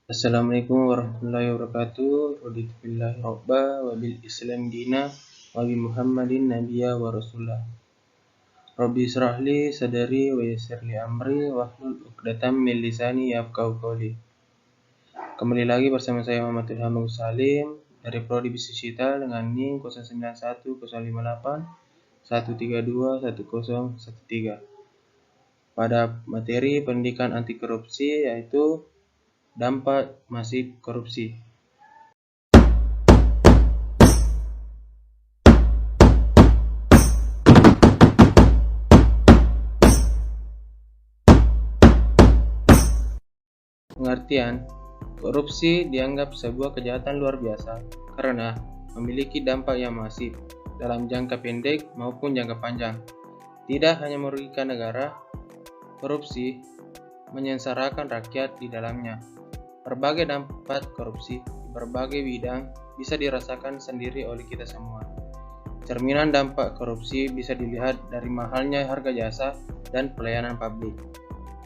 Assalamualaikum warahmatullahi wabarakatuh. Raditu billahi robba wa bil islam dina wa bi Muhammadin nabiyya wa rasulah. Rabbi israhli sadari wa yassirli amri wahlul 'uqdatam min lisani yafqahu qawli. Kembali lagi bersama saya Muhammad Ilham Salim dari Prodi Bisnis Digital dengan NIM 091058 132 1013. Pada materi pendidikan anti korupsi yaitu dampak masif korupsi. Pengertian, korupsi dianggap sebuah kejahatan luar biasa karena memiliki dampak yang masif dalam jangka pendek maupun jangka panjang. Tidak hanya merugikan negara, korupsi menyengsarakan rakyat di dalamnya. Berbagai dampak korupsi di berbagai bidang bisa dirasakan sendiri oleh kita semua. Cerminan dampak korupsi bisa dilihat dari mahalnya harga jasa dan pelayanan publik,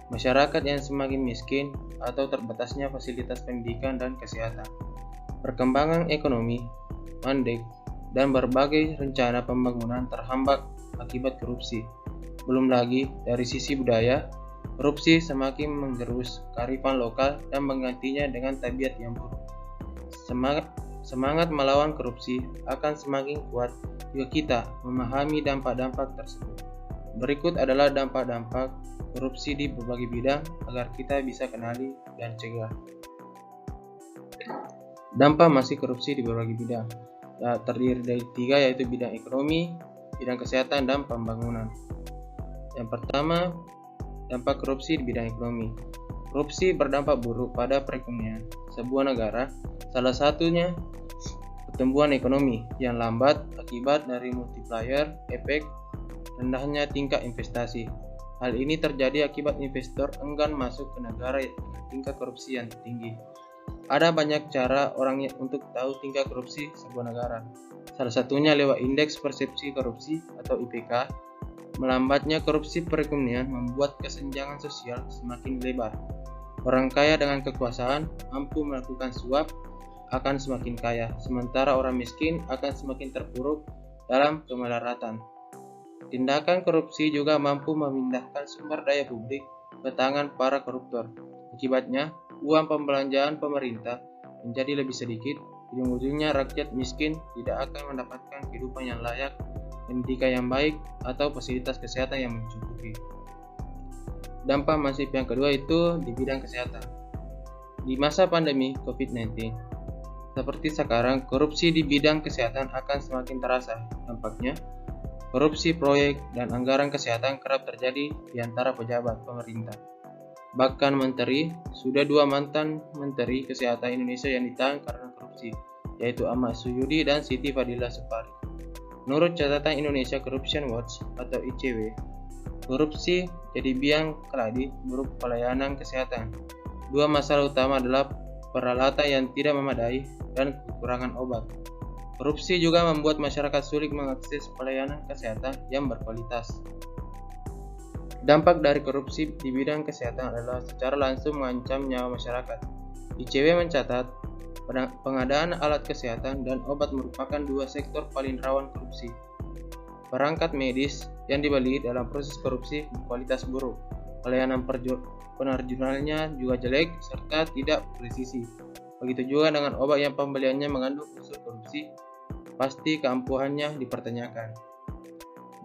masyarakat yang semakin miskin, atau terbatasnya fasilitas pendidikan dan kesehatan, perkembangan ekonomi mandek, dan berbagai rencana pembangunan terhambat akibat korupsi. Belum lagi dari sisi budaya, korupsi semakin menggerus kearifan lokal dan menggantinya dengan tabiat yang buruk. Semangat melawan korupsi akan semakin kuat jika kita memahami dampak-dampak tersebut. Berikut adalah dampak-dampak korupsi di berbagai bidang agar kita bisa kenali dan cegah. Dampak masih korupsi di berbagai bidang terdiri dari 3, yaitu bidang ekonomi, bidang kesehatan, dan pembangunan. Yang pertama, dampak korupsi di bidang ekonomi. Korupsi berdampak buruk pada perekonomian sebuah negara, salah satunya pertumbuhan ekonomi yang lambat akibat dari multiplier efek rendahnya tingkat investasi. Hal ini terjadi akibat investor enggan masuk ke negara dengan tingkat korupsi yang tinggi. Ada banyak cara orang untuk tahu tingkat korupsi sebuah negara. Salah satunya lewat indeks persepsi korupsi atau IPK. Melambatnya korupsi perekonomian membuat kesenjangan sosial semakin lebar. Orang kaya dengan kekuasaan mampu melakukan suap akan semakin kaya, sementara orang miskin akan semakin terpuruk dalam kemelaratan. Tindakan korupsi juga mampu memindahkan sumber daya publik ke tangan para koruptor. Akibatnya, uang pembelanjaan pemerintah menjadi lebih sedikit. Ujung-ujungnya rakyat miskin tidak akan mendapatkan kehidupan yang layak, pendidikan yang baik, atau fasilitas kesehatan yang mencukupi. Dampak masif yang kedua itu di bidang kesehatan. Di masa pandemi COVID-19, seperti sekarang, korupsi di bidang kesehatan akan semakin terasa. Dampaknya, korupsi proyek dan anggaran kesehatan kerap terjadi di antara pejabat pemerintah. Bahkan sudah 2 mantan Menteri Kesehatan Indonesia yang ditahan karena korupsi, yaitu Ahmad Suyudi dan Siti Fadila Supari. Menurut catatan Indonesia Corruption Watch atau ICW, korupsi jadi biang keladi buruk pelayanan kesehatan. 2 masalah utama adalah peralatan yang tidak memadai dan kekurangan obat. Korupsi juga membuat masyarakat sulit mengakses pelayanan kesehatan yang berkualitas. Dampak dari korupsi di bidang kesehatan adalah secara langsung mengancam nyawa masyarakat. ICW mencatat, pengadaan alat kesehatan dan obat merupakan 2 sektor paling rawan korupsi. Perangkat medis yang dibeli dalam proses korupsi berkualitas buruk, pelayanan penerjunannya juga jelek serta tidak presisi. Begitu juga dengan obat yang pembeliannya mengandung unsur korupsi, pasti keampuhannya dipertanyakan.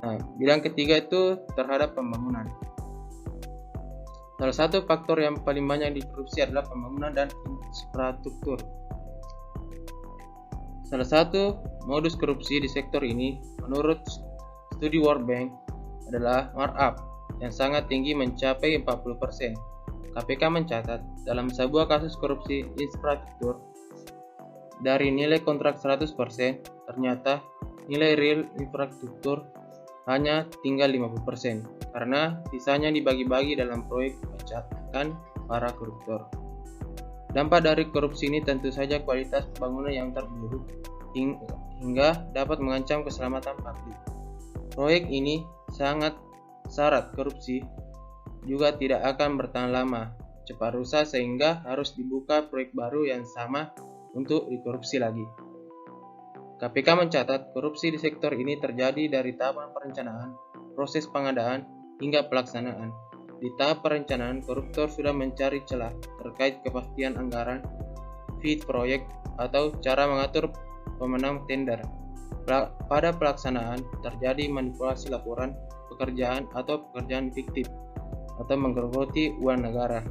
Nah, bidang ketiga itu terhadap pembangunan. Salah satu faktor yang paling banyak dikorupsi adalah pembangunan dan infrastruktur. Salah satu modus korupsi di sektor ini, menurut studi World Bank, adalah markup yang sangat tinggi mencapai 40%. KPK mencatat, dalam sebuah kasus korupsi infrastruktur, dari nilai kontrak 100%, ternyata nilai real infrastruktur hanya tinggal 50%, karena sisanya dibagi-bagi dalam proyek pencatatan para koruptor. Dampak dari korupsi ini tentu saja kualitas pembangunan yang terburuk hingga dapat mengancam keselamatan publik. Proyek ini sangat syarat korupsi juga tidak akan bertahan lama. cepat rusak sehingga harus dibuka proyek baru yang sama untuk dikorupsi lagi. KPK mencatat korupsi di sektor ini terjadi dari tahapan perencanaan, proses pengadaan, hingga pelaksanaan. Di tahap perencanaan, koruptor sudah mencari celah terkait kepastian anggaran, fee proyek, atau cara mengatur pemenang tender. Pada pelaksanaan, terjadi manipulasi laporan pekerjaan atau pekerjaan fiktif, atau menggerogoti uang negara.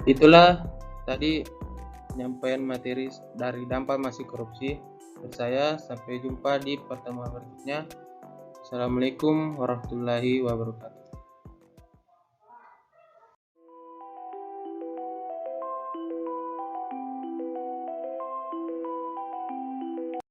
Itulah tadi penyampaian materi dari dampak masih korupsi. Dari saya, sampai jumpa di pertemuan berikutnya. Assalamualaikum warahmatullahi wabarakatuh.